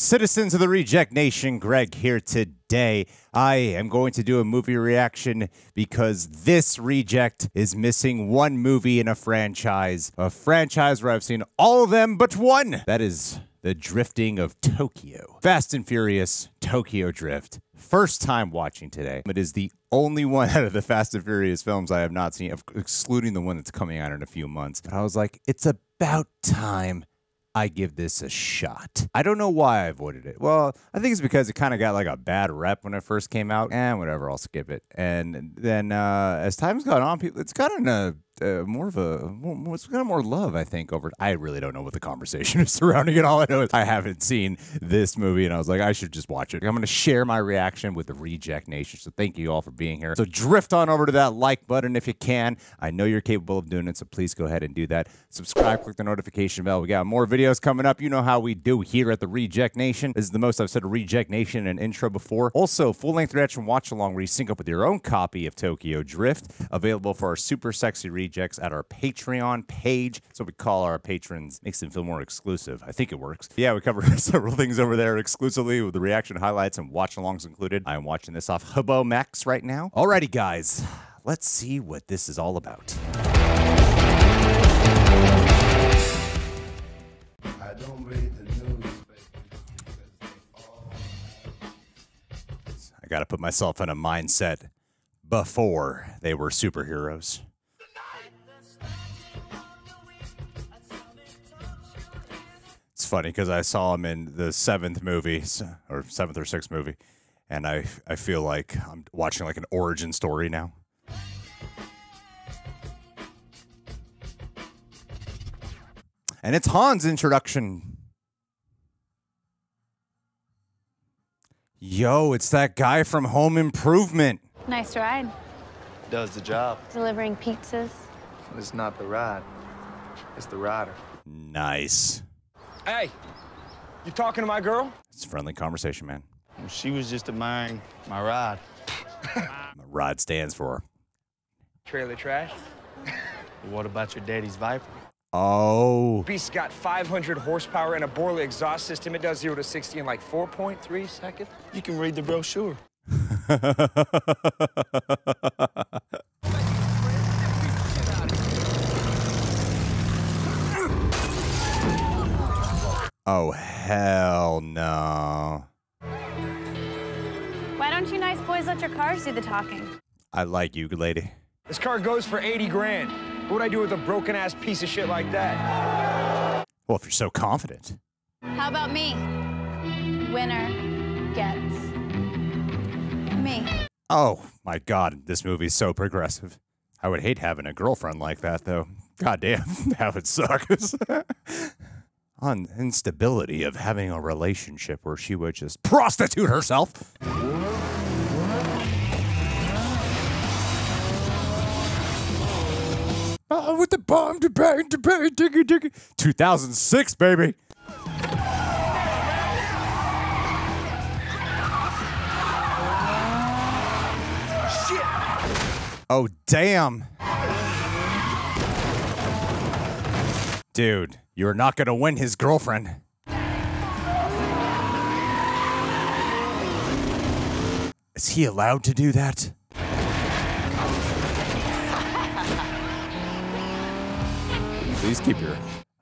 Citizens of the Reject Nation, Greg here today. I am going to do a movie reaction because this reject is missing one movie in a franchise where I've seen all of them but one. That is The Drifting of Tokyo. Fast and Furious Tokyo Drift. First time watching today. It is the only one out of the Fast and Furious films I have not seen, excluding the one that's coming out in a few months. But I was like, it's about time I give this a shot. I don't know why I avoided it. Well, I think it's because it kind of got like a bad rep when it first came out. And whatever, I'll skip it. And then as time's gone on, it's gotten it's got more love, I think, over. I really don't know what the conversation is surrounding it. All I know is I haven't seen this movie, and I was like, I should just watch it. I'm going to share my reaction with the Reject Nation, so thank you all for being here. So drift on over to that like button if you can. I know you're capable of doing it, so please go ahead and do that. Subscribe, click the notification bell. We got more videos coming up. You know how we do here at the Reject Nation. This is the most I've said Reject Nation in an intro before. Also, full-length reaction watch-along where you sync up with your own copy of Tokyo Drift, available for our super sexy rejects at our Patreon page. That's what we call our patrons. Makes them feel more exclusive. I think it works. Yeah, we cover several things over there exclusively with the reaction highlights and watch-alongs included. I'm watching this off Hubbo Max right now. Alrighty, guys. Let's see what this is all about. I don't read the news, I gotta put myself in a mindset before they were superheroes. It's funny because I saw him in the seventh or sixth movie, and I feel like I'm watching like an origin story now. And it's Han's introduction. Yo, it's that guy from Home Improvement. Nice ride. Does the job. Delivering pizzas. It's not the ride. It's the rider. Nice. Hey, you talking to my girl? It's a friendly conversation, man. She was just admiring my ride. My ride stands for. Trailer trash. What about your daddy's Viper? Oh. Beast's got 500 horsepower and a Borley exhaust system. It does 0 to 60 in like 4.3 seconds. You can read the brochure. Oh, hell no. Why don't you nice boys let your cars do the talking? I like you, lady. This car goes for 80 grand. What would I do with a broken-ass piece of shit like that? Well, if you're so confident. How about me? Winner gets me. Oh, my God. This movie's so progressive. I would hate having a girlfriend like that, though. God damn, that would suck. On instability of having a relationship where she would just prostitute herself. With the bomb to bang, diggy, diggy. 2006, baby. Shit! Oh, damn. Dude, you're not gonna win his girlfriend. Is he allowed to do that? Please keep your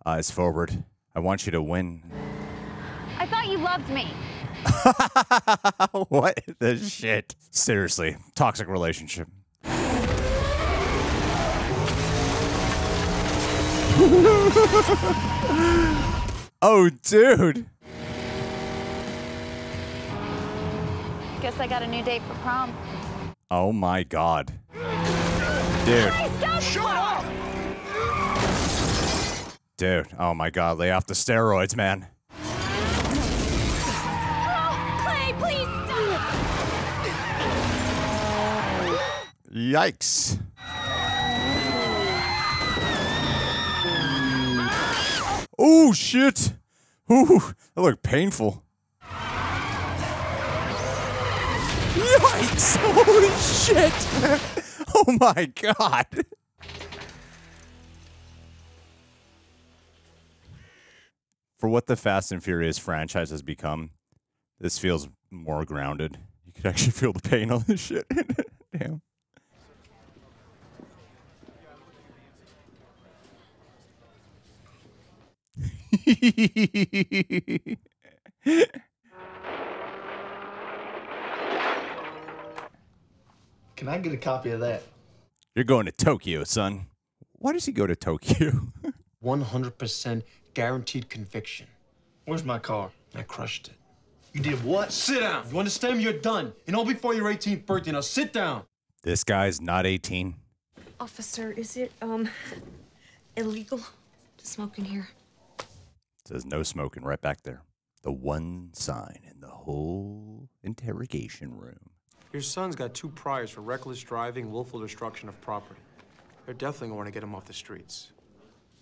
eyes forward. I want you to win. I thought you loved me. What the shit? Seriously, toxic relationship. Oh, dude. Guess I got a new date for prom. Oh my God. Dude. Shut up! Dude, oh my God, lay off the steroids, man. Oh, Clay, please stop! Yikes. Oh, shit. Ooh, that looked painful. Yikes! Holy shit! Oh my God. For what the Fast and Furious franchise has become, this feels more grounded. You could actually feel the pain on this shit. Damn. Can I get a copy of that? You're going to Tokyo, son. Why does he go to Tokyo? 100% guaranteed conviction. Where's my car? I crushed it. You did what? Sit down. You understand? You're done. And all before your 18th birthday. Now sit down. This guy's not 18. Officer, is it, illegal to smoke in here? Says no smoking right back there. The one sign in the whole interrogation room. Your son's got 2 priors for reckless driving, willful destruction of property. They're definitely going to get him off the streets.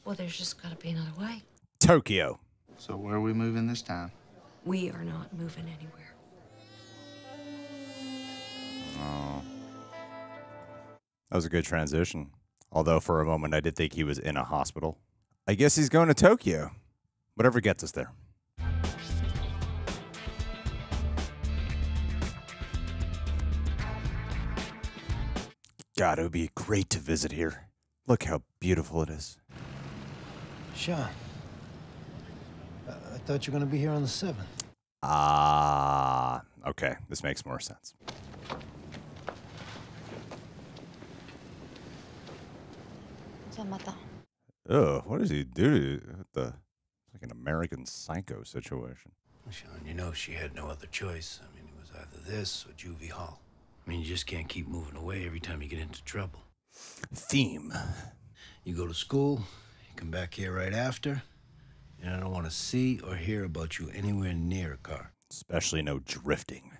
Well, there's just gotta be another way. Tokyo. So where are we moving this time? We are not moving anywhere. Oh. That was a good transition. Although for a moment I did think he was in a hospital. I guess he's going to Tokyo. Whatever gets us there. God, it would be great to visit here. Look how beautiful it is. Shawn, I thought you were going to be here on the 7th. Ah, okay. This makes more sense. Oh, what does he do? Like an American Psycho situation. Shawn, you know she had no other choice. I mean, it was either this or juvie hall. I mean, you just can't keep moving away every time you get into trouble. Theme. You go to school, you come back here right after, and I don't want to see or hear about you anywhere near a car. Especially no drifting.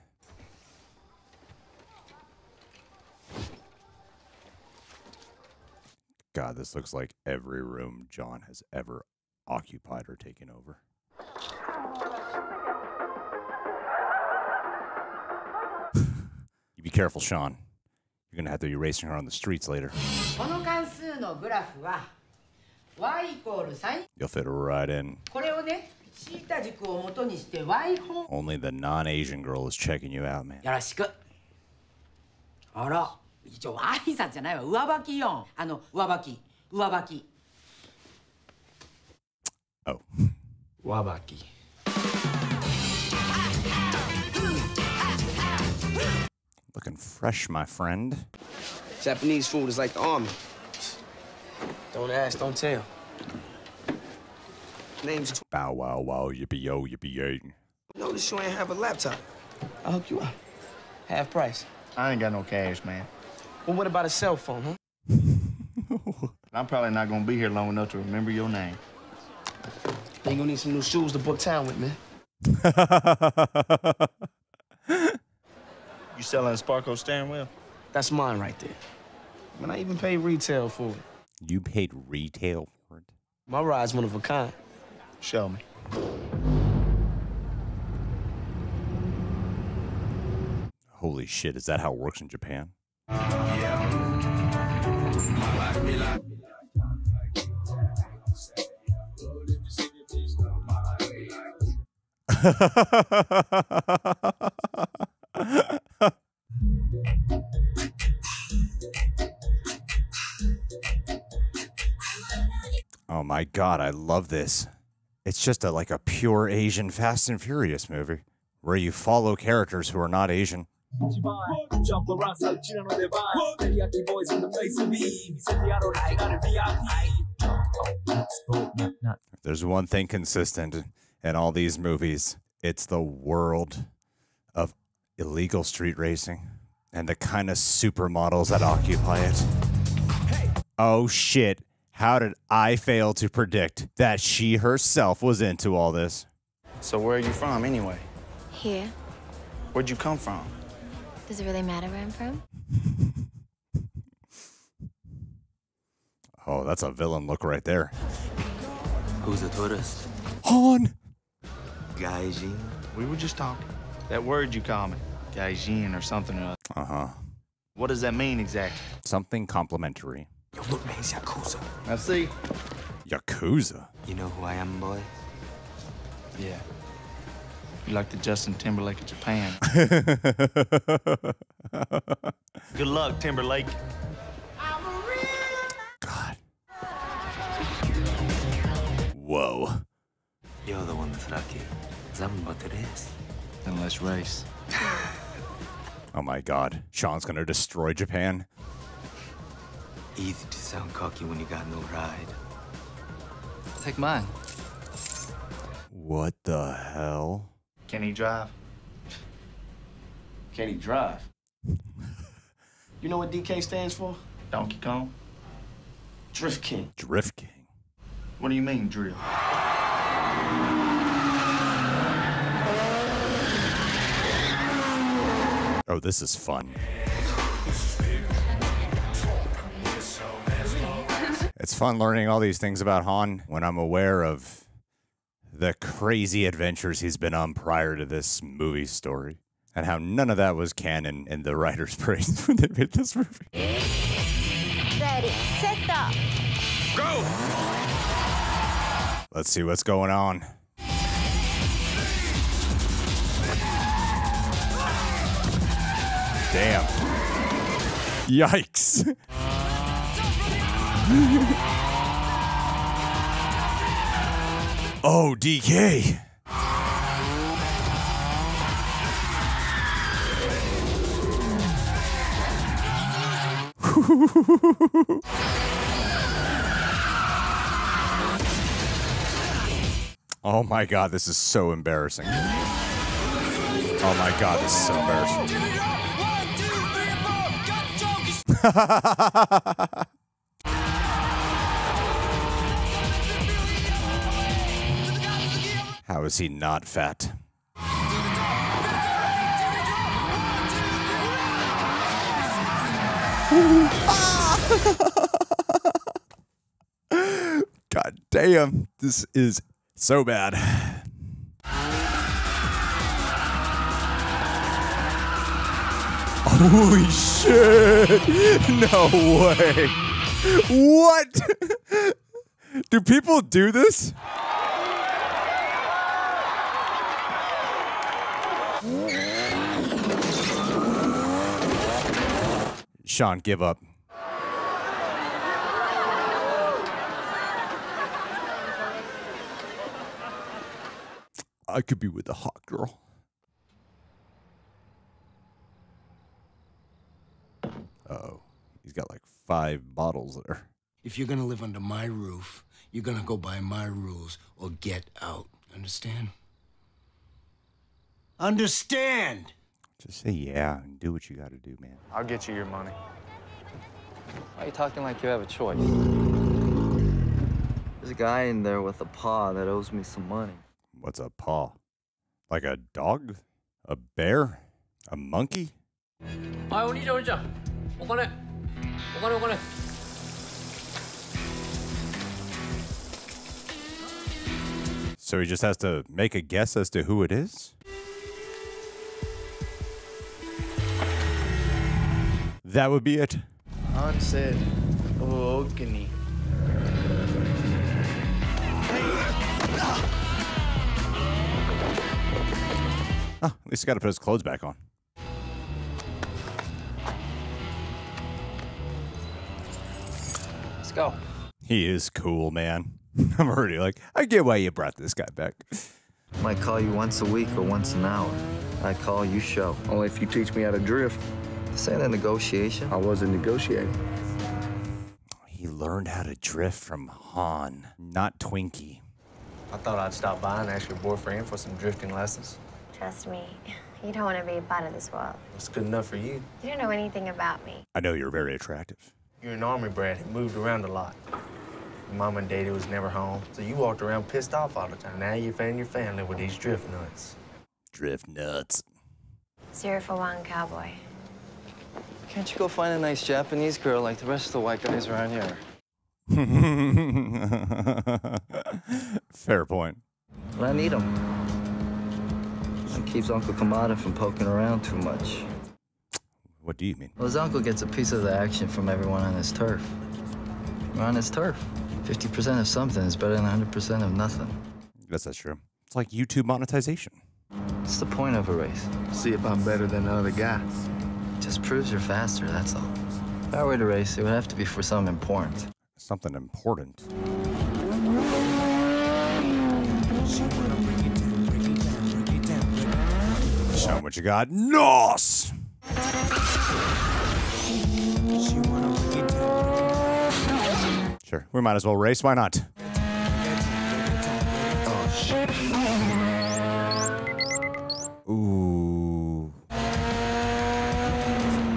God, this looks like every room John has ever occupied or taken over. You be careful, Shawn. You're gonna have to be racing her on the streets later. You'll fit right in. Only the non-Asian girl is checking you out, man. Oh. Wabaki. Looking fresh, my friend. Japanese food is like the army. Don't ask, don't tell. Name's... Bow wow wow, yippee yo, yippee yay. Notice you ain't have a laptop. I'll hook you up. Half price. I ain't got no cash, man. Well, what about a cell phone, huh? I'm probably not gonna be here long enough to remember your name. You gonna need some new shoes to book town with, man. You selling a Sparko steering wheel? That's mine right there. Man, I even paid retail for it. You paid retail for it? My ride's one of a kind. Show me. Holy shit, is that how it works in Japan? Oh my God, I love this. It's just like a pure Asian Fast and Furious movie where you follow characters who are not Asian. If there's one thing consistent in all these movies, it's the world of illegal street racing and the kind of supermodels that occupy it. Oh shit, how did I fail to predict that she herself was into all this? So where are you from, anyway? Here. Where'd you come from? Does it really matter where I'm from? Oh, that's a villain look right there. Who's a tourist? Han! Gaijin. We were just talking. That word you call me. Gaijin or something or other. Uh-huh. What does that mean exactly? Something complimentary. Yo, look, man, it's Yakuza. I see. Yakuza? You know who I am, boy? Yeah. You like the Justin Timberlake of Japan. Good luck, Timberlake. God. Whoa. You're the one that's lucky. Tell me what it is. Then let's race. Oh my God. Shawn's gonna destroy Japan. Easy to sound cocky when you got no ride. Take mine. What the hell? Can he drive? Can he drive? You know what DK stands for? Donkey Kong? Drift King. Drift King. What do you mean, drill? Oh, this is fun. It's fun learning all these things about Han when I'm aware of the crazy adventures he's been on prior to this movie story, and how none of that was canon in the writer's brains when they made this movie. Ready, set up. Go! Let's see what's going on. Damn. Yikes. Oh, DK. Oh my God, this is so embarrassing. Oh my God, this is so embarrassing. How is he not fat? God damn, this is so bad. Holy shit! No way! What? Do people do this? Shawn, give up. I could be with a hot girl. Uh-oh. He's got like 5 bottles there. If you're gonna live under my roof, you're gonna go by my rules or get out. Understand? Understand! Just say yeah and do what you gotta do, man. I'll get you your money. Why are you talking like you have a choice? There's a guy in there with a paw that owes me some money. What's a paw? Like a dog? A bear? A monkey? So he just has to make a guess as to who it is? That would be it. Han said, "Oh, Ogni." Oh, at least he got to put his clothes back on. Let's go. He is cool, man. I'm already like, I get why you brought this guy back. Might call you once a week or once an hour. I call, you show. Only if you teach me how to drift. This ain't a negotiation. I wasn't negotiating. He learned how to drift from Han, not Twinkie. I thought I'd stop by and ask your boyfriend for some drifting lessons. Trust me, you don't want to be a part of this world. It's good enough for you. You don't know anything about me. I know you're very attractive. You're an army brat who moved around a lot. Your mom and daddy was never home, so you walked around pissed off all the time. Now you're fanning your family with these drift nuts. Drift nuts. 0 for 1, cowboy. Can't you go find a nice Japanese girl like the rest of the white guys around here? Fair point. But I need them. That keeps Uncle Kamada from poking around too much. What do you mean? Well, his uncle gets a piece of the action from everyone on his turf. We're on his turf. 50% of something is better than 100% of nothing. Guess that's true. It's like YouTube monetization. What's the point of a race? See if I'm better than the other guy. Just proves you're faster, that's all. If I were to race, it would have to be for something important. Something important. Show 'em what you got. Nos! Sure, we might as well race. Why not? Oh, shit. Ooh.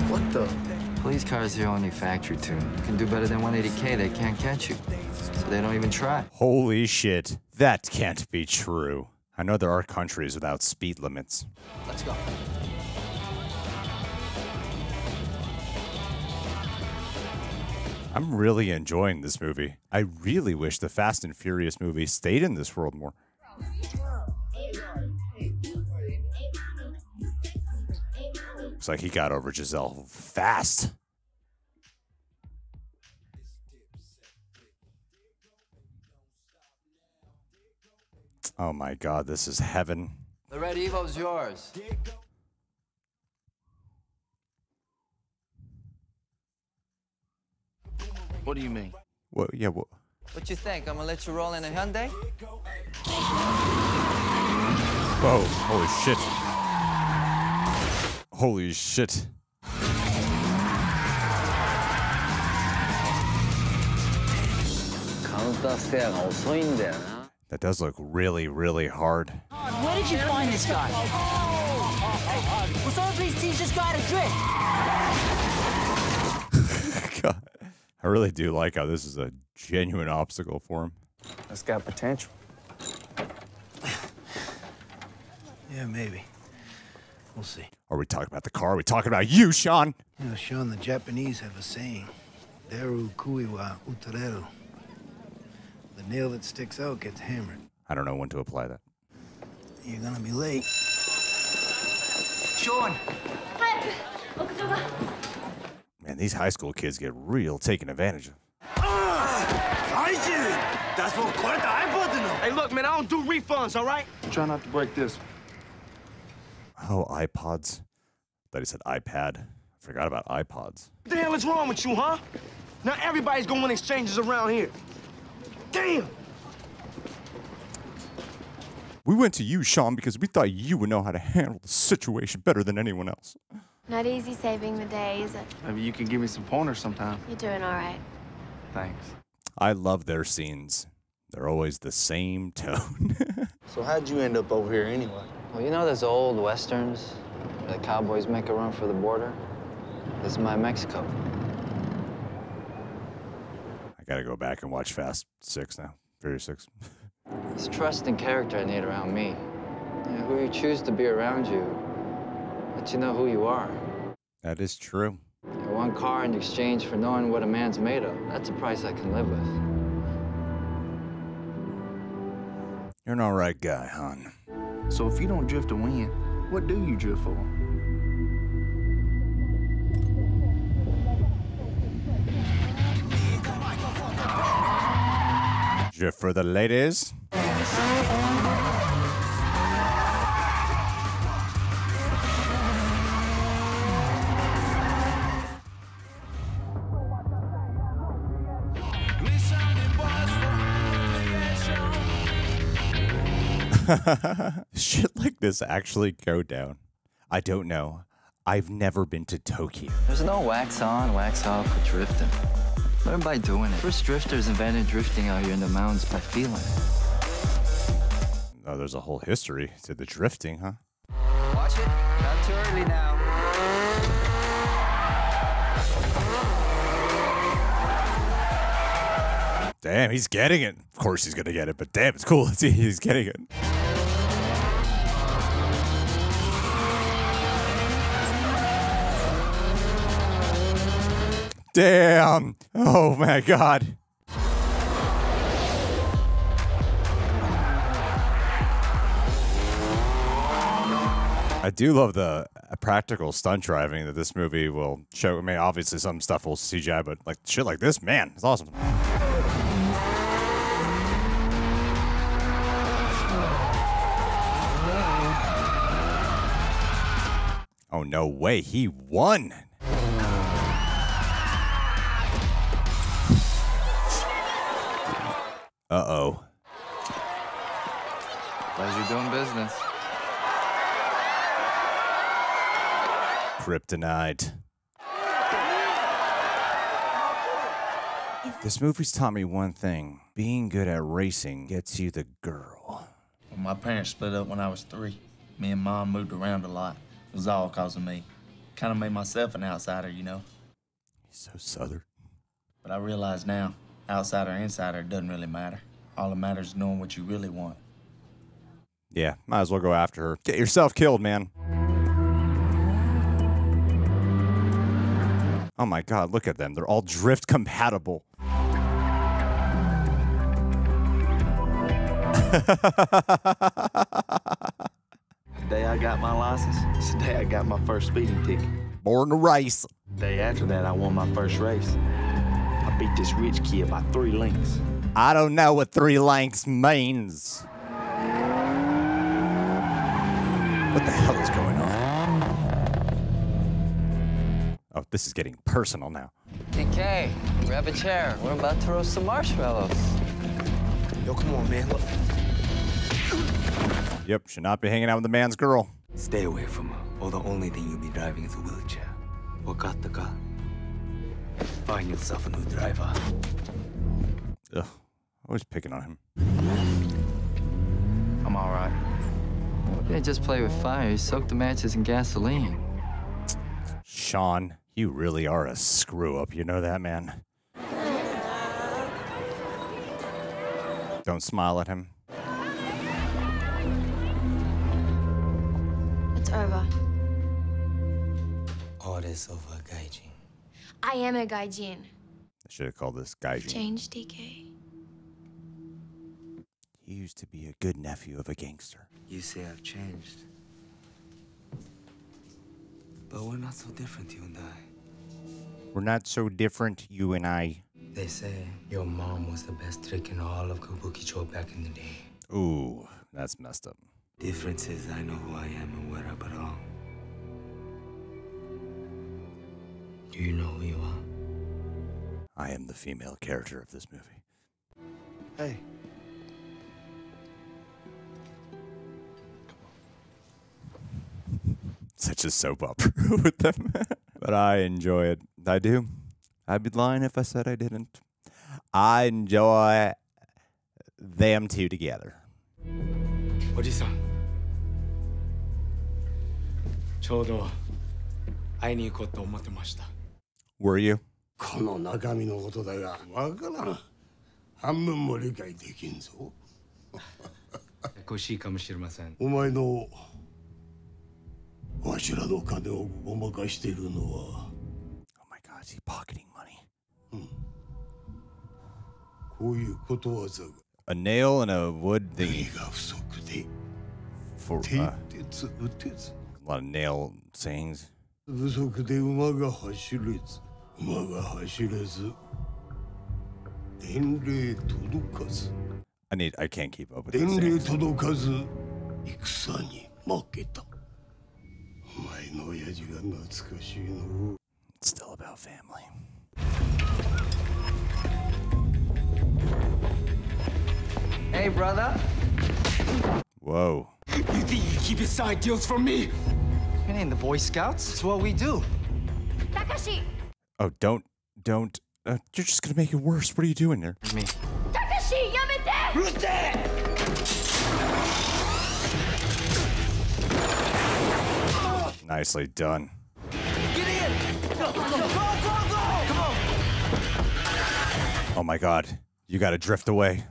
What the? Police cars are only factory tuned. You can do better than 180K, they can't catch you. So they don't even try. Holy shit. That can't be true. I know there are countries without speed limits. Let's go. I'm really enjoying this movie. I really wish the Fast and Furious movie stayed in this world more. Looks like he got over Giselle fast. Oh my god, this is heaven. The red Evo's yours. What do you mean? What? Yeah, what? What you think? I'm gonna let you roll in a Hyundai? Whoa, holy shit. Holy shit. That does look really, really hard. Where did you find this guy? Well, some of these teams just got adrift. God, I really do like how this is a genuine obstacle for him. That's got potential. Yeah, maybe. We'll see. Are we talking about the car? Are we talking about you, Shawn? You know, Shawn, the Japanese have a saying, Deru kui wa utareru. The nail that sticks out gets hammered. I don't know when to apply that. You're gonna be late. Shawn! Man, these high school kids get real taken advantage of. Hey, look, man, I don't do refunds, all right? Try not to break this. Oh, iPods. Thought he said iPad. Forgot about iPods. What the hell is wrong with you, huh? Now everybody's going to exchanges around here. Damn! We went to you, Shawn, because we thought you would know how to handle the situation better than anyone else. Not easy saving the day, is it? Maybe you can give me some pointers sometime. You're doing all right. Thanks. I love their scenes. They're always the same tone. So how'd you end up over here anyway? Well, you know those old westerns where the cowboys make a run for the border? This is my Mexico. I gotta go back and watch Fast 6 now. Furious 6. It's trust and character I need around me. Yeah, who you choose to be around you, let you know who you are. That is true. Yeah, one car in exchange for knowing what a man's made of. That's a price I can live with. You're an alright guy, hon. So if you don't drift to win, what do you drift for? Drift for the ladies. Shit like this actually go down. I don't know. I've never been to Tokyo. There's no wax on, wax off for drifting. Learn by doing it. First drifters invented drifting out here in the mountains by feeling it. Oh, there's a whole history to the drifting, huh? Watch it. Not too early now. Damn, he's getting it. Of course he's gonna get it, but damn, it's cool. He's getting it. Damn. Oh my God. I do love the practical stunt driving that this movie will show. I mean, obviously some stuff will CGI, but like shit like this, man, it's awesome. Oh, no way. He won. Uh-oh. Pleasure doing business. Kryptonite. This movie's taught me one thing. Being good at racing gets you the girl. Well, my parents split up when I was 3. Me and Mom moved around a lot. It was all because of me. Kind of made myself an outsider, you know? He's so southern. But I realize now, outsider or insider, it doesn't really matter. All that matters is knowing what you really want. Yeah, might as well go after her. Get yourself killed, man. Oh my God, look at them. They're all drift compatible. The day I got my license, it's the day I got my first speeding ticket. Born to race. The day after that, I won my first race. I beat this rich kid by 3 lengths. I don't know what 3 lengths means. What the hell is going on? Oh, this is getting personal now. DK, grab a chair. We're about to roast some marshmallows. Yo, come on, man. Look. Yep, should not be hanging out with the man's girl. Stay away from her, or the only thing you'll be driving is a wheelchair. Wakata. Find yourself a new driver. Ugh, always picking on him. I'm all right. You didn't just play with fire. You soaked the matches in gasoline. Shawn, you really are a screw-up. You know that, man? Don't smile at him. It's over. All this over, Gaijin. I am a gaijin. I should have called this Gaijin. Change, DK. He used to be a good nephew of a gangster. You say I've changed. But we're not so different, you and I. We're not so different, you and I. They say your mom was the best trick in all of Kabukicho back in the day. Ooh, that's messed up. Difference is I know who I am and where I belong. Do you know who you are? I am the female character of this movie. Hey. Such a soap opera with them. But I enjoy it. I do. I'd be lying if I said I didn't. I enjoy them two together. Oji-san. ちょうど会いに行こうと思ってました。Were you? この中身のことだがわからん。半分も理解できんぞ。欲しいかもしれません。お前のわしらの金をごまかしているのは。Oh my God, is he pocketing money? こういうことわざが。A nail and a wood thingy. が不足で。For鉄打てず。A lot of nail sayings. 不足で馬が走れず、馬が走れず、伝令届かず。I can't keep up with this. 伝令届かず、戦に負けた。お前の親父が懐かしいの。It's still about family. Hey, brother. Whoa. You think you can keep your side deals from me? You ain't the Boy Scouts. It's what we do. Takashi! Oh, don't. You're just gonna make it worse. What are you doing there? Me. Takashi, yamete! Nicely done. Get in! Go! Come on! Oh my God. You gotta drift away.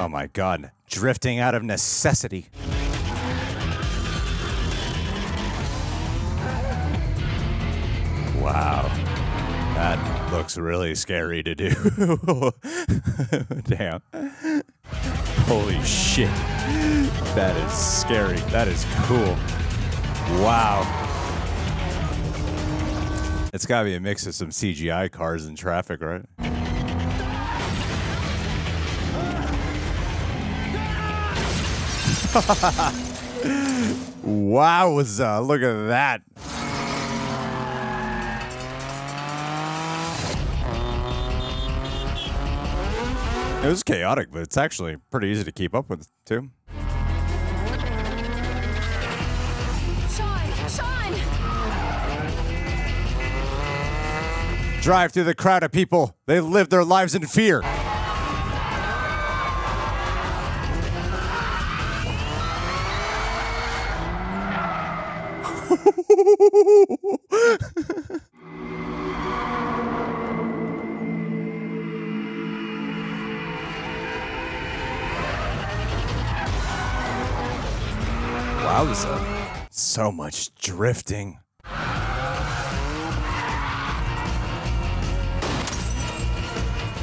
Oh my God. Drifting out of necessity. Wow. That looks really scary to do. Damn. Holy shit. That is scary. That is cool. Wow. It's gotta be a mix of some CGI cars in traffic, right? Wowza, look at that. It was chaotic, but it's actually pretty easy to keep up with, too. Shawn! Drive through the crowd of people. They live their lives in fear. Wowza. So much drifting.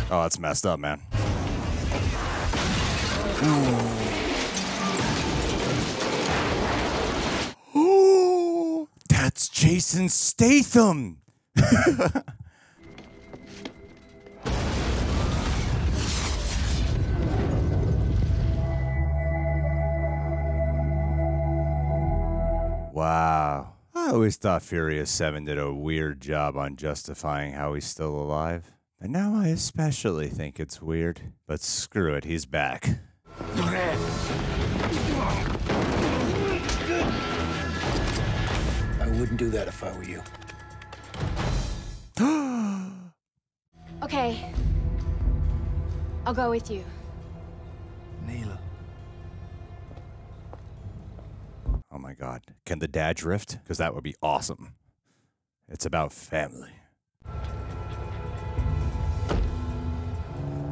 Oh, that's messed up, man. Ooh. That's Jason Statham. Wow. I always thought Furious 7 did a weird job on justifying how he's still alive. And now I especially think it's weird. But screw it, he's back. I wouldn't do that if I were you. Okay. I'll go with you. Neela. Oh my god. Can the dad drift? Because that would be awesome. It's about family.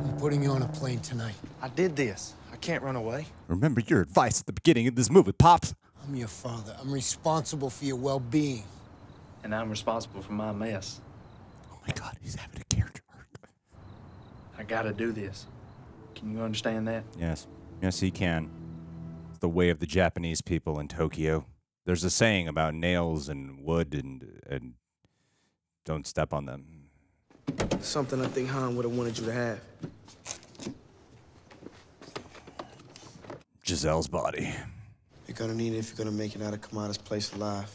I'm putting you on a plane tonight. I did this. I can't run away. Remember your advice at the beginning of this movie, Pops. I'm your father. I'm responsible for your well-being. And I'm responsible for my mess. Oh my god, he's having a character arc. I gotta do this. Can you understand that? Yes. Yes, he can. It's the way of the Japanese people in Tokyo. There's a saying about nails and wood and don't step on them. Something I think Han would have wanted you to have. Giselle's body. You're gonna need it if you're gonna make it out of Kamada's place alive.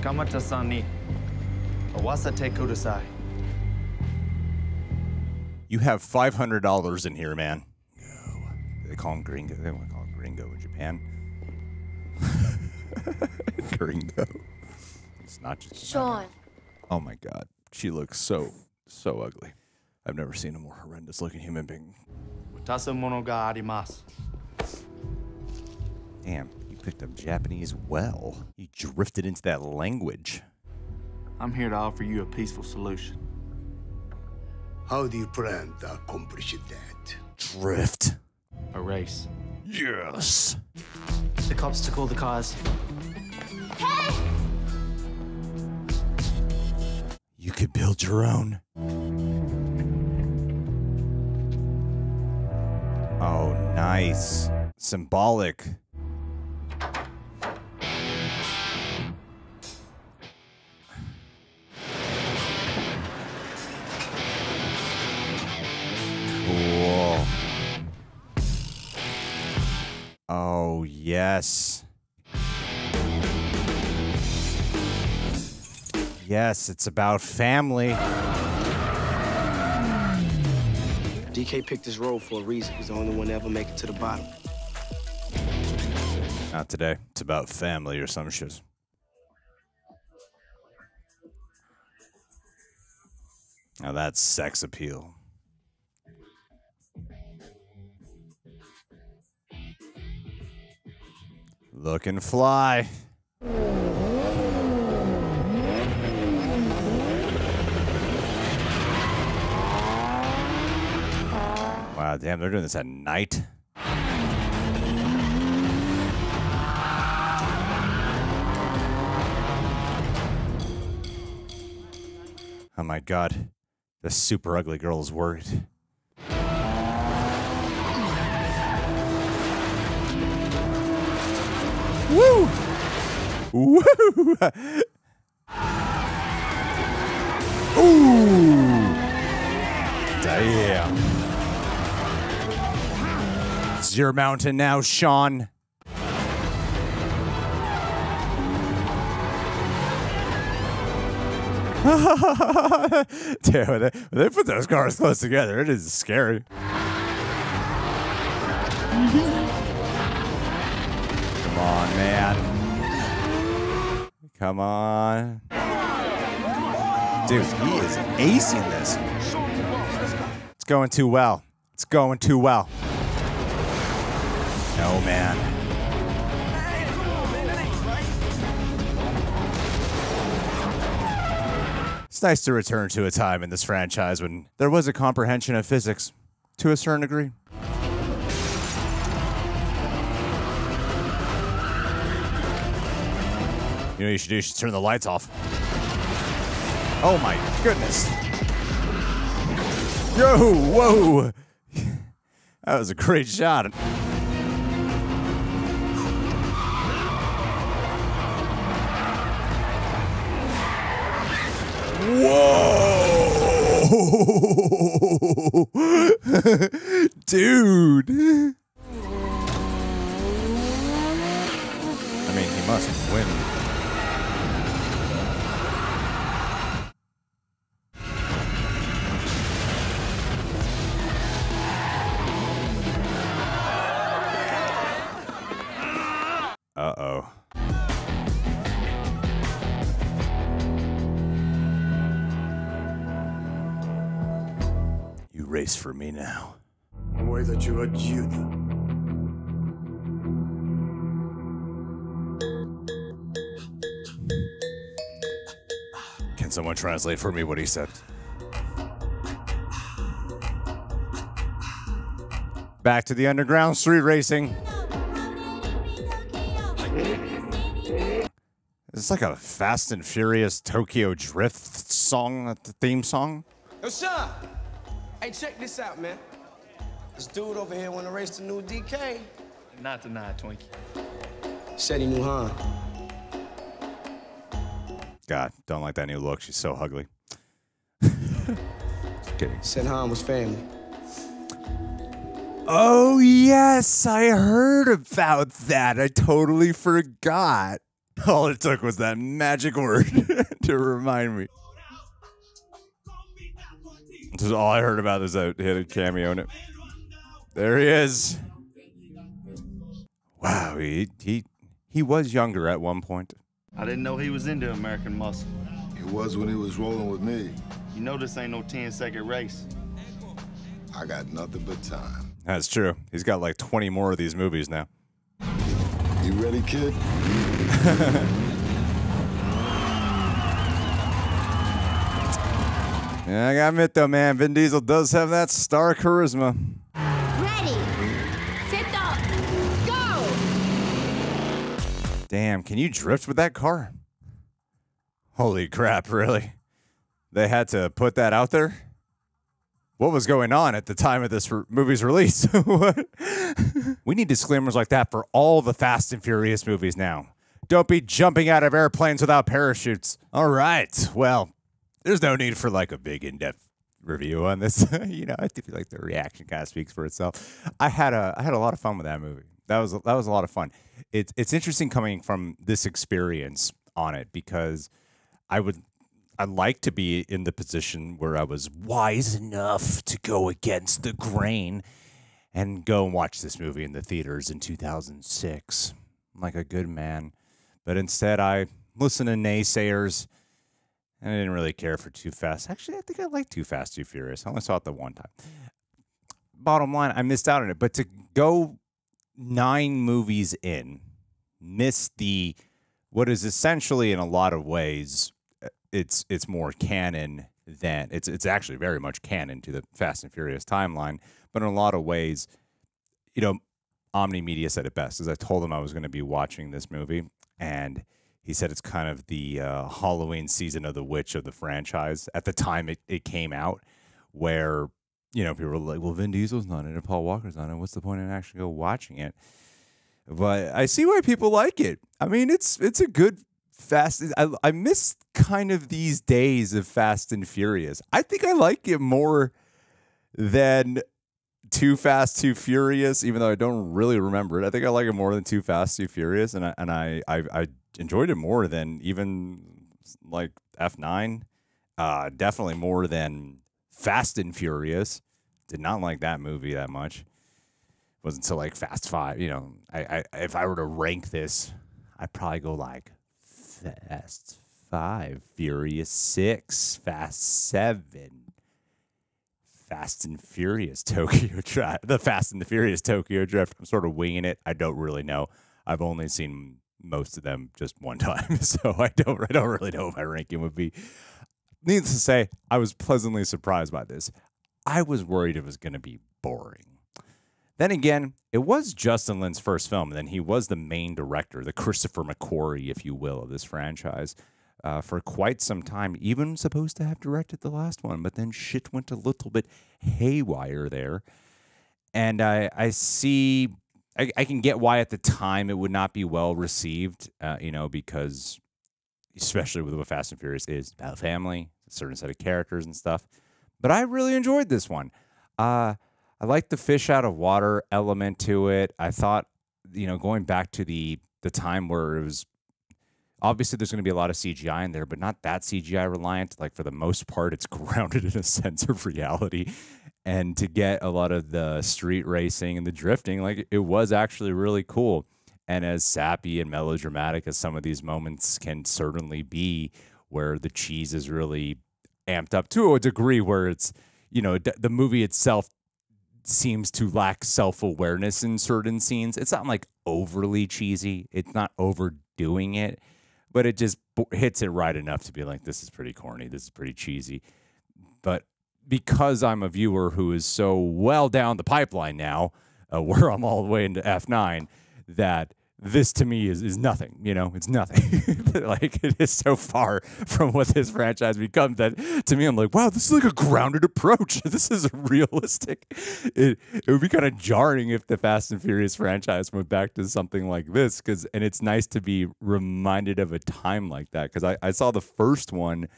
Kamata-san ni owasate kudasai. You have $500 in here, man. No. They call him gringo. They want to call him gringo in Japan. Gringo. It's not just Shawn. Oh my god. She looks so ugly. I've never seen a more horrendous looking human being. Watasu mono ga arimasu. Damn, you picked up Japanese well. You drifted into that language. I'm here to offer you a peaceful solution. How do you plan to accomplish that? Drift. A race. Yes. The cops took all the cars. You could build your own. Oh, nice. Symbolic. Cool. Oh, yes. Yes, it's about family. DK picked this road for a reason. He's the only one to ever make it to the bottom. Not today. It's about family or some shit. Now that's sex appeal. Looking fly. Wow, damn, they're doing this at night. Oh my god. This super ugly girl is worried. Woo! Woo! Ooh! Damn. It's your mountain now, Shawn. Dude, when they put those cars close together, it is scary. Come on, man. Come on. Dude, he is acing this. It's going too well. It's going too well. No, man. It's nice to return to a time in this franchise when there was a comprehension of physics to a certain degree. You know what you should do? You should turn the lights off. Oh my goodness. Yo, whoa. That was a great shot. Whoa! Dude. I mean, he must win. Uh-oh. You race for me now. Why that you are Judy? Can someone translate for me what he said? Back to the underground street racing. It's like a Fast and Furious Tokyo Drift song, theme song. Yo, Sean. Hey, check this out, man. This dude over here want to race the new DK. Not tonight, Twinkie. Said he knew, huh? God, don't like that new look. She's so ugly. Kidding. Said Han was family. Oh, yes, I heard about that. I totally forgot. All it took was that magic word to remind me. This is all I heard about is that he had a cameo in it. There he is. Wow, he was younger at one point. I didn't know he was into American muscle. He was when he was rolling with me. You know this ain't no 10-second race. I got nothing but time. That's true. He's got like 20 more of these movies now. You ready, kid? Yeah, I gotta admit though, man, Vin Diesel does have that star charisma. Ready, set up, go! Damn, can you drift with that car? Holy crap, really? They had to put that out there? What was going on at the time of this movie's release? What? We need disclaimers like that for all the Fast and Furious movies now. Don't be jumping out of airplanes without parachutes. All right, well, there's no need for like a big in-depth review on this. You know, I feel like the reaction kind of speaks for itself. I had a lot of fun with that movie. That was a lot of fun. It's interesting coming from this experience on it because I'd like to be in the position where I was wise enough to go against the grain and go and watch this movie in the theaters in 2006, like a good man. But instead, I listened to naysayers, and I didn't really care for Too Fast. Actually, I think I like Too Fast, Too Furious. I only saw it the one time. Bottom line, I missed out on it. But to go 9 movies in, miss the what is essentially in a lot of ways, it's more canon than it's actually very much canon to the Fast and Furious timeline. But in a lot of ways, you know, Omni Media said it best. As I told him I was going to be watching this movie, and he said it's kind of the Halloween season of the witch of the franchise at the time it came out, where, you know, people were like, well, Vin Diesel's not in it, Paul Walker's not in it. What's the point in actually go watching it? but I see why people like it. I mean, it's a good Fast. I miss kind of these days of Fast and Furious. I think I like it more than Too Fast, Too Furious, even though I don't really remember it. I think I like it more than Too Fast, Too Furious, and I enjoyed it more than even like F9. Definitely more than Fast and Furious. Did not like that movie that much. It wasn't until like Fast 5. You know, I if I were to rank this, I'd probably go like Fast 5, Furious 6, Fast 7, Fast and Furious Tokyo Drift, the Fast and the Furious Tokyo Drift. I'm sort of winging it. I don't really know. I've only seen most of them just one time, so I don't really know what my ranking would be. Needless to say, I was pleasantly surprised by this. I was worried it was going to be boring. Then again, it was Justin Lin's first film, and then he was the main director, the Christopher McQuarrie, if you will, of this franchise for quite some time. Even supposed to have directed the last one, but then shit went a little bit haywire there. And I can get why at the time it would not be well received, because especially with what Fast and Furious is about family, a certain set of characters and stuff. But I really enjoyed this one. I like the fish out of water element to it. I thought, going back to the time where it was, obviously there's going to be a lot of CGI in there, but not that CGI reliant. Like for the most part, it's grounded in a sense of reality. And to get a lot of the street racing and the drifting, like it was actually really cool. And as sappy and melodramatic as some of these moments can certainly be, where the cheese is really amped up to a degree where it's, the movie itself seems to lack self-awareness in certain scenes. It's not like overly cheesy. It's not overdoing it, but it just hits it right enough to be like, this is pretty corny. This is pretty cheesy. But because I'm a viewer who is so well down the pipeline now, where I'm all the way into F9, that this to me is nothing, it's nothing. Like it is so far from what this franchise becomes that to me, I'm like, wow, this is like a grounded approach. This is realistic. It would be kind of jarring if the Fast and Furious franchise went back to something like this, and it's nice to be reminded of a time like that. Cause I saw the first one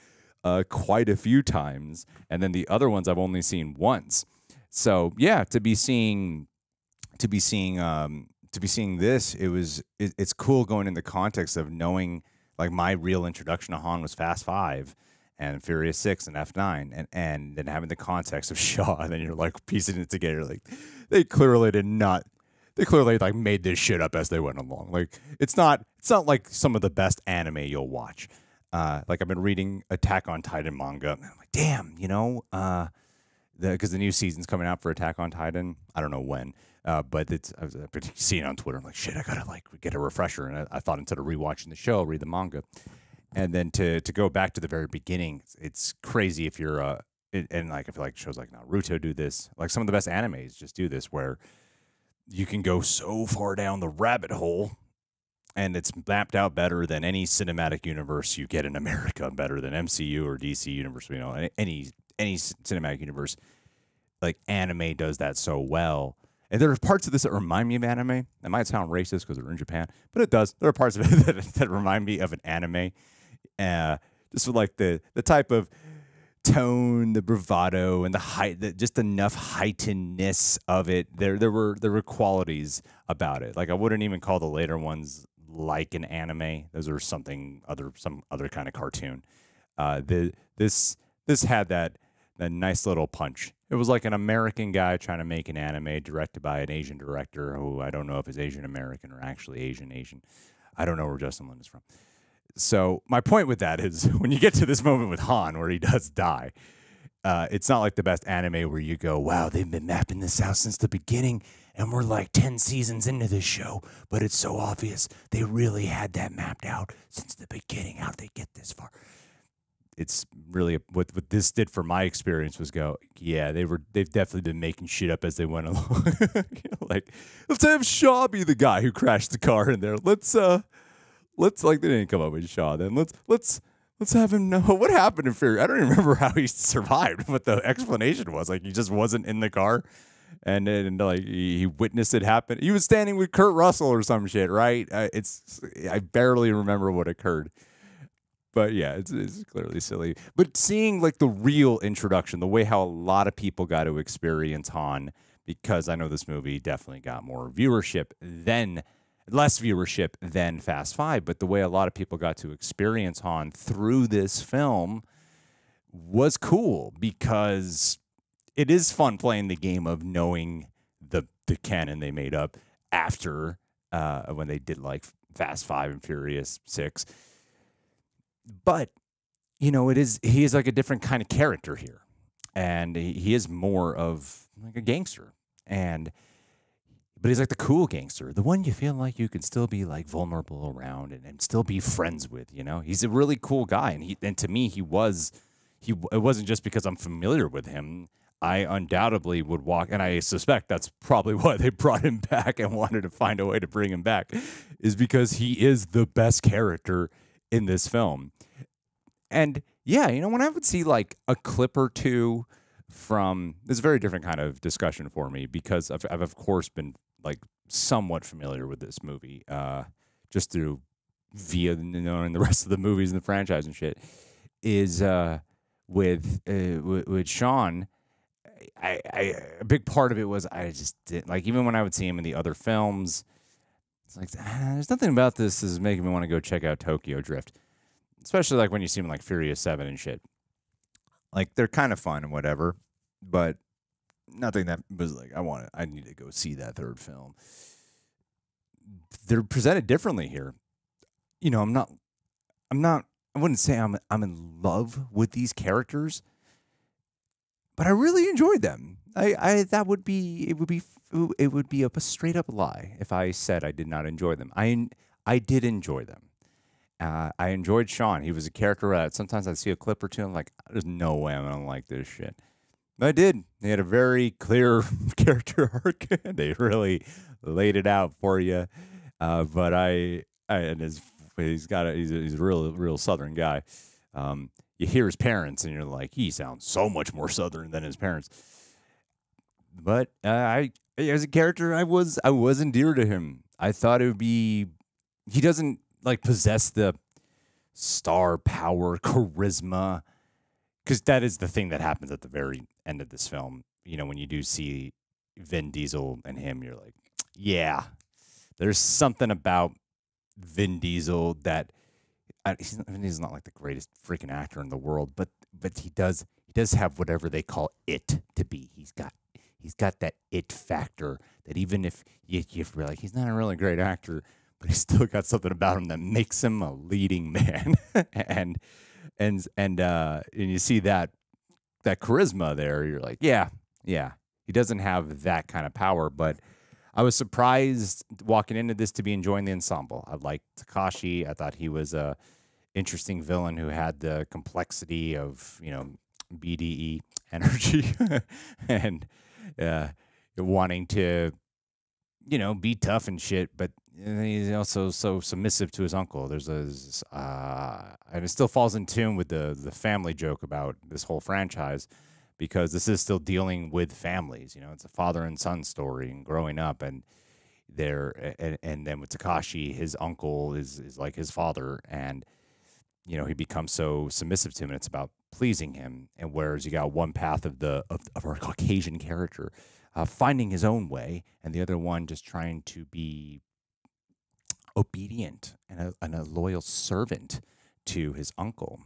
quite a few times, and then the other ones I've only seen once. So yeah, to be seeing this, it's cool going in the context of knowing, like, my real introduction to Han was Fast 5 and Furious 6 and F9, and then having the context of Shaw, and then you're like piecing it together, like they clearly like made this shit up as they went along. Like it's not like some of the best anime you'll watch. Like I've been reading Attack on Titan manga, and I'm like, damn, because the new season's coming out for Attack on Titan. I don't know when. But I was seeing it on Twitter. I'm like, shit, I gotta get a refresher. And I thought instead of rewatching the show, read the manga. And then to go back to the very beginning, it's crazy if you're and like I feel like shows like Naruto do this. Like some of the best animes just do this, where you can go so far down the rabbit hole, and it's mapped out better than any cinematic universe you get in America, better than MCU or DC universe. Any cinematic universe, like anime does that so well. And there are parts of this that remind me of anime. That might sound racist because they're in Japan, but it does. There are parts of it that remind me of an anime. Just with like the type of tone, the bravado, and the height, just enough heightenedness of it. There were qualities about it. Like I wouldn't even call the later ones like an anime. Those are some other kind of cartoon. This had that nice little punch. It was like an American guy trying to make an anime directed by an Asian director who I don't know if is Asian American or actually Asian. I don't know where Justin Lin is from. So my point with that is when you get to this moment with Han where he does die, it's not like the best anime where you go, wow, they've been mapping this out since the beginning and we're like 10 seasons into this show, but it's so obvious they really had that mapped out since the beginning. How'd they get this far? It's really what this did for my experience was go, yeah, they've definitely been making shit up as they went along. Like, let's have Shaw be the guy who crashed the car in there. Let's like they didn't come up with Shaw. Then let's have him know what happened in Fury. I don't even remember how he survived, what the explanation was. Like he just wasn't in the car, And then like he witnessed it happen. He was standing with Kurt Russell or some shit, right? I barely remember what occurred. But yeah, it's clearly silly. But seeing like the real introduction, the way how a lot of people got to experience Han, because I know this movie definitely got less viewership than Fast Five, but the way a lot of people got to experience Han through this film was cool, because it is fun playing the game of knowing the canon they made up after when they did like Fast Five and Furious 6. But, you know, he is like a different kind of character here. And he is more of like a gangster. But he's like the cool gangster, the one you feel like you can still be like vulnerable around and still be friends with, you know? He's a really cool guy. And to me, it wasn't just because I'm familiar with him. I undoubtedly would walk, and I suspect that's probably why they brought him back and wanted to find a way to bring him back, is because he is the best character in this film. And yeah, you know, when I would see like a clip or two from this, is a very different kind of discussion for me, because I've of course been like somewhat familiar with this movie, just through via knowing the rest of the movies in the franchise and shit. Is with Shawn, a big part of it was I just didn't like, even when I would see him in the other films, it's like there's nothing about this is making me want to go check out Tokyo Drift, especially like when you see him in like Furious 7 and shit. Like they're kind of fun and whatever, but nothing that was like I need to go see that third film. They're presented differently here. You know, I wouldn't say I'm in love with these characters, but I really enjoyed them. It would be a straight up lie if I said I did not enjoy them. I did enjoy them. I enjoyed Shawn. He was a character that sometimes I'd see a clip or two and I'm like, there's no way I'm gonna like this shit. But I did. They had a very clear character arc. They really laid it out for you. But he's a real Southern guy. You hear his parents and you're like, he sounds so much more Southern than his parents. But as a character, I was endeared to him. I thought it would be, he doesn't like possess the star power, charisma, because that is the thing that happens at the very end of this film. You know, when you do see Vin Diesel and him, you're like, yeah, there's something about Vin Diesel that he's not like the greatest freaking actor in the world, but he does have whatever they call it to be. He's got that it factor that even if you feel like he's not a really great actor, but he's still got something about him that makes him a leading man. and you see that charisma there, you're like, yeah. He doesn't have that kind of power, but I was surprised walking into this to be enjoying the ensemble. I liked Takashi. I thought he was a interesting villain who had the complexity of, you know, BDE energy and wanting to, you know, be tough and shit, but he's also so submissive to his uncle. There's and it still falls in tune with the family joke about this whole franchise, because this is still dealing with families. You know, it's a father and son story and growing up, and and then with Takashi, his uncle is like his father, and you know, he becomes so submissive to him, and it's about pleasing him. And whereas you got one path of our Caucasian character finding his own way, and the other one just trying to be obedient and a loyal servant to his uncle.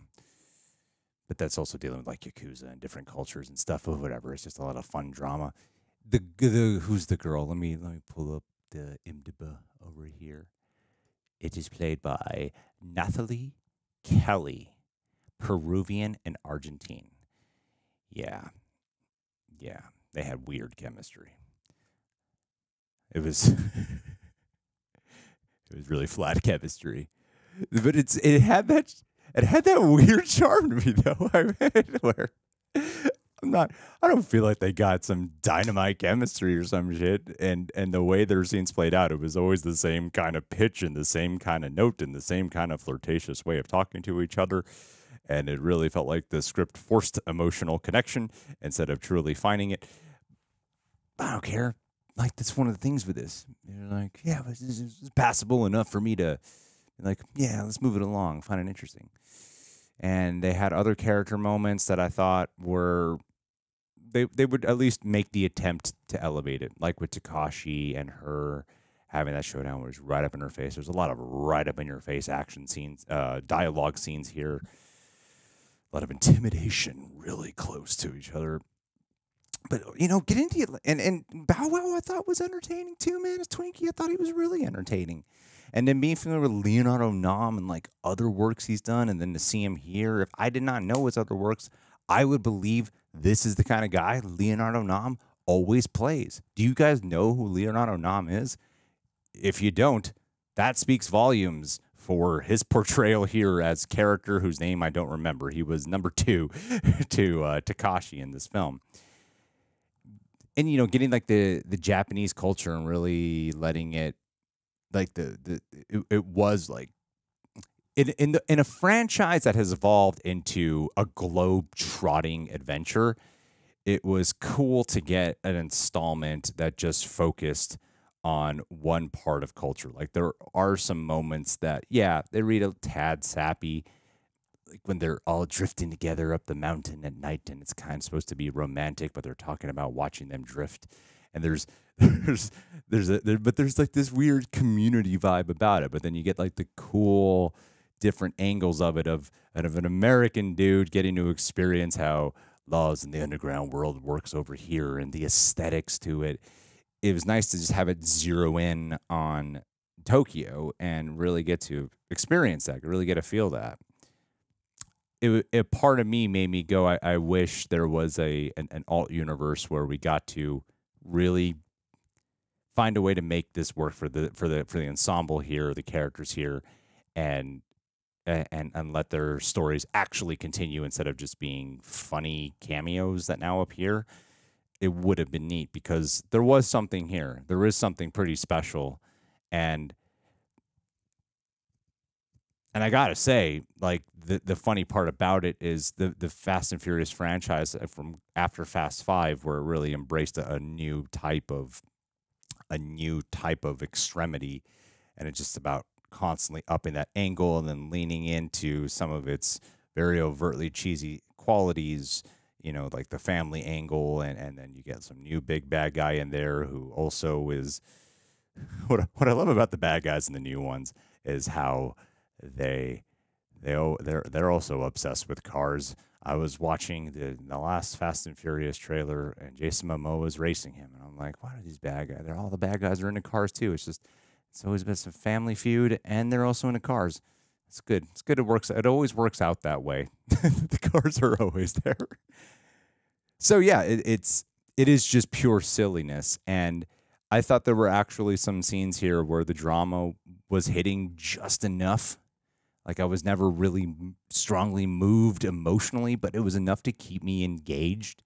But that's also dealing with like Yakuza and different cultures and stuff or whatever. It's just a lot of fun drama. Who's the girl? Let me pull up the IMDb over here. It is played by Nathalie Kelly, Peruvian and Argentine. Yeah. They had weird chemistry. It was really flat chemistry, but it had that weird charm to me though. Where I don't feel like they got some dynamite chemistry or some shit, and the way their scenes played out, it was always the same kind of pitch and the same kind of note and the same kind of flirtatious way of talking to each other. And it really felt like the script forced emotional connection instead of truly finding it. I don't care. Like, that's one of the things with this. You're like, yeah, but this is passable enough for me to, like, yeah, let's move it along, find it interesting. And they had other character moments that I thought were, they would at least make the attempt to elevate it, like with Takashi and her having that showdown where it's right up in her face. There's a lot of right up in your face action scenes, dialogue scenes here. A lot of intimidation, really close to each other. But, you know, get into it. And Bow Wow I thought was entertaining too, man. As Twinkie, I thought he was really entertaining. And then being familiar with Leonardo Nam and like other works he's done, and then to see him here, if I did not know his other works, I would believe this is the kind of guy Leonardo Nam always plays. Do you guys know who Leonardo Nam is? If you don't, that speaks volumes for his portrayal here as character whose name I don't remember. He was number 2 to Takashi in this film. And, you know, getting like the Japanese culture and really letting it, like it was like in a franchise that has evolved into a globe-trotting adventure. It was cool to get an installment that just focused on one part of culture. Like, there are some moments that, yeah, they read a tad sappy, like when they're all drifting together up the mountain at night, and it's kind of supposed to be romantic, but they're talking about watching them drift. And there's like this weird community vibe about it. But then you get like the cool different angles of it of an American dude getting to experience how laws in the underground world works over here and the aesthetics to it. It was nice to just have it zero in on Tokyo and really get to experience that, really get to feel that. A part of me made me go, I wish there was an alt universe where we got to really find a way to make this work for the ensemble here, the characters here, and let their stories actually continue instead of just being funny cameos that now appear. It would have been neat because there was something here. There is something pretty special. And I gotta say, like, the funny part about it is the Fast and Furious franchise from after Fast 5, where it really embraced a new type of extremity, and it's just about constantly upping that angle and then leaning into some of its very overtly cheesy qualities, you know, like the family angle, and then you get some new big bad guy in there who also is what I love about the bad guys in the new ones is how they're also obsessed with cars. I was watching the last Fast and Furious trailer, and Jason Momoa was racing him, and I'm like, why are these bad guys? All the bad guys are into cars too. It's always been some family feud, and they're also into cars. It's good. It's good. It always works out that way. The cars are always there. So yeah, it is just pure silliness, and I thought there were actually some scenes here where the drama was hitting just enough. Like, I was never really strongly moved emotionally, but it was enough to keep me engaged.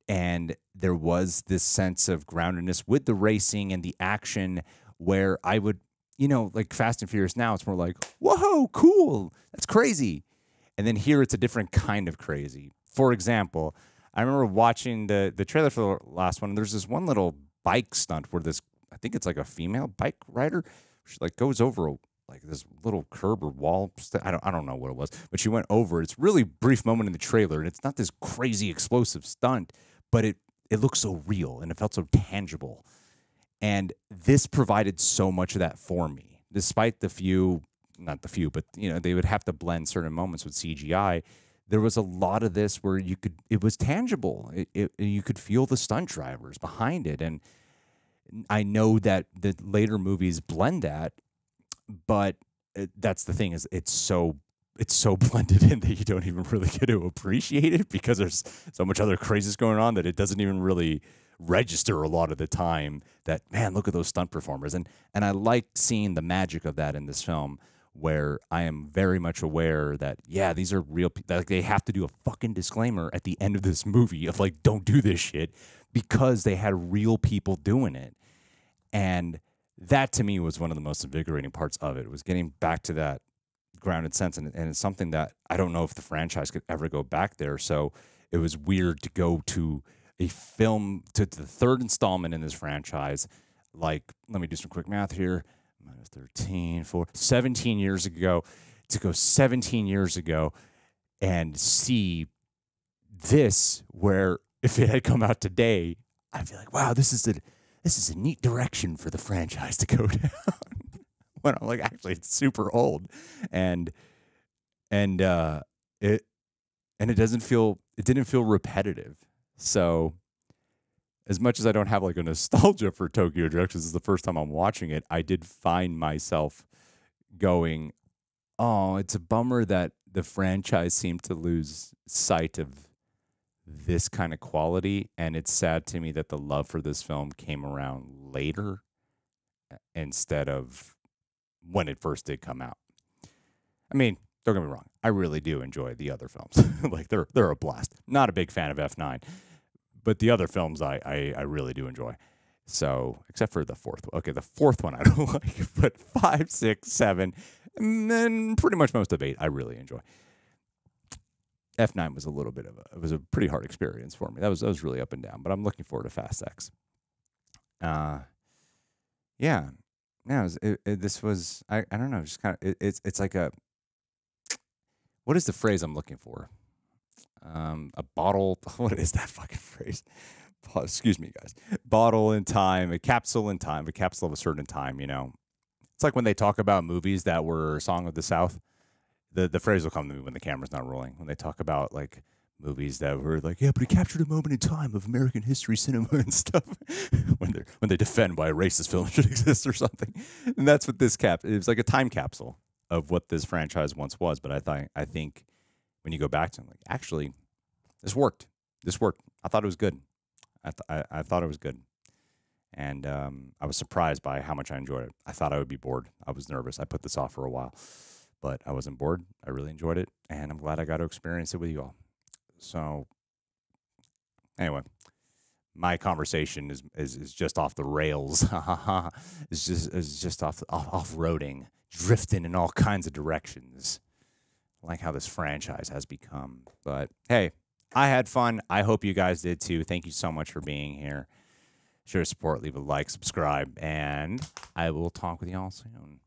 And there was this sense of groundedness with the racing and the action where I would, you know, like Fast and Furious now, it's more like, whoa, cool, that's crazy. And then here it's a different kind of crazy. For example, I remember watching the trailer for the last one, and there's this one little bike stunt where this, I think it's like a female bike rider, she like goes over like this little curb or wall. I don't know what it was, but she went over. It's a really brief moment in the trailer, and it's not this crazy explosive stunt, but it looks so real and it felt so tangible. And this provided so much of that for me, despite but you know, they would have to blend certain moments with CGI. There was a lot of this where it was tangible. You could feel the stunt drivers behind it. And I know that the later movies blend that, but that's the thing, is it's so blended in that you don't even really get to appreciate it because there's so much other craziness going on that it doesn't even really register a lot of the time that, man, look at those stunt performers. And I like seeing the magic of that in this film, where I am very much aware that, yeah, these are real people. Like, they have to do a fucking disclaimer at the end of this movie of like, don't do this shit, because they had real people doing it. And that to me was one of the most invigorating parts of it, was getting back to that grounded sense. And it's something that I don't know if the franchise could ever go back there. So it was weird to go to a film to the third installment in this franchise. Like, let me do some quick math here. Minus 13, 4, 17 years ago. To go 17 years ago and see this, where if it had come out today, I'd be like, wow, this is a neat direction for the franchise to go down. When I'm like, actually, it's super old, and it didn't feel repetitive. So as much as I don't have like a nostalgia for Tokyo Drift, this is the first time I'm watching it, I did find myself going, oh, it's a bummer that the franchise seemed to lose sight of this kind of quality, and it's sad to me that the love for this film came around later instead of when it first did come out. I mean, don't get me wrong, I really do enjoy the other films. Like, they're a blast. Not a big fan of F9, but the other films I really do enjoy. So, except for the fourth one. Okay, the fourth one I don't like, but 5, 6, 7, and then pretty much most of 8 I really enjoy. F9 was a little bit of it was a pretty hard experience for me. That was really up and down, but I'm looking forward to Fast X. Yeah. No, this was, I don't know, just kind of, it's like a, what is the phrase I'm looking for? A bottle, what is that fucking phrase? Excuse me, guys. Bottle in time, a capsule in time, a capsule of a certain time, you know. It's like when they talk about movies that were Song of the South, the phrase will come to me when the camera's not rolling. When they talk about, like, movies that were like, yeah, but it captured a moment in time of American history cinema and stuff. when they defend why a racist film should exist or something. And that's what this it was like a time capsule of what this franchise once was. But I think when you go back to it, like, actually, this worked. This worked. I thought it was good. I thought it was good. And I was surprised by how much I enjoyed it. I thought I would be bored. I was nervous. I put this off for a while. But I wasn't bored. I really enjoyed it. And I'm glad I got to experience it with you all. So, anyway, my conversation is just off the rails. It's just off-roading, drifting in all kinds of directions. I like how this franchise has become. But, hey, I had fun. I hope you guys did too. Thank you so much for being here. Share support, leave a like, subscribe, and I will talk with you all soon.